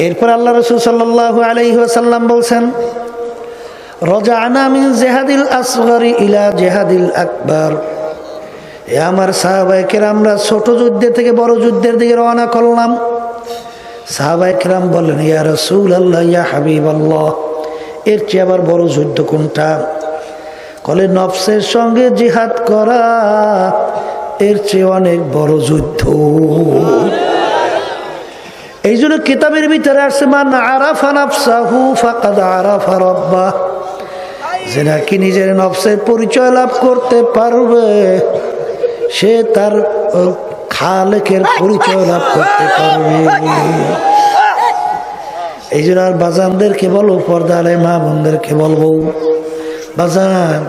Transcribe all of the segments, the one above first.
এরপর আল্লাহ রাসূল সাল্লাল্লাহু আলাইহি ওয়াসাল্লাম বলছেন, রাজা'না মিন জিহাদিল আসগরি ইলা জিহাদিল আকবার। এ আমার সাহাবায়ে কেরামরা ছোট যুদ্ধ থেকে বড় যুদ্ধের দিকে রওনা করলাম। সাহাবায়ে কেরাম বললেন, ইয়া রাসূলুল্লাহ, ইয়া হাবিবাল্লাহ, এর চেয়ে আবার বড় যুদ্ধ কোনটা? বলে, নফসের সঙ্গে জিহাদ করা এর চেয়ে অনেক বড় যুদ্ধ। এই জন্য কিতাবের ভিতরে আসছে, মান আরাফা নাফসাহু ফাকাদ আরাফা রাব্বাহ, যে নাকি নিজের নফসের পরিচয় লাভ করতে পারবে সে তার খালেকের পরিচয় লাভ করতে পারবে। এই জন্য আর বাজানদেরকে বলবো, পর্দারে মা বোনদেরকে বলবো, বাজান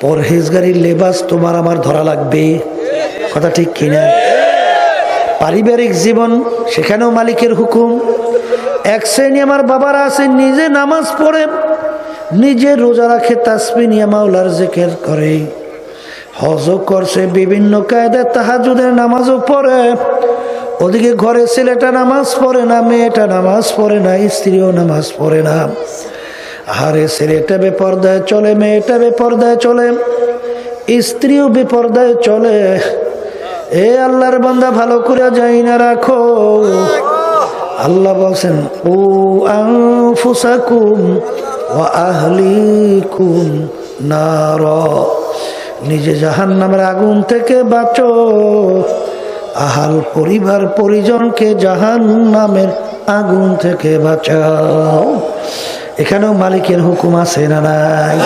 পরহেজগারির লেবাস তোমার আমার ধরা লাগবে। কথা ঠিক কিনা? পারিবারিক জীবন, সেখানেও মালিকের হুকুম। এক শ্রেণী আমার বাবারা আছে, নিজে নামাজ পড়ে, নিজে রোজা রাখে, তাসবিহ নিয়ে মাওলার জিকির করে, হজও করছে, বিভিন্ন কায়দায় তাহাজ্জুদের নামাজও পড়ে। ওদিকে ঘরে ছেলেটা নামাজ পড়ে না, মেয়েটা নামাজ পড়ে না, স্ত্রীও নামাজ পড়ে না। আরে ছেলেটা বেপরদায় চলে, মেয়েটা বেপরদায় চলে, স্ত্রীও বেপরদায় চলে। এ আল্লাহর বান্দা, ভালো করে যাই না রাখো। আল্লাহ বলছেন, ও আনফুসাকুম ওয়া আহলিকুম নার, নিজে জাহান্নামের আগুন থেকে বাঁচো, আহাল পরিবার পরিজনকে জাহান্নামের আগুন থেকে বাঁচাও। এখানেও মালিকের হুকুম আছে না নাই?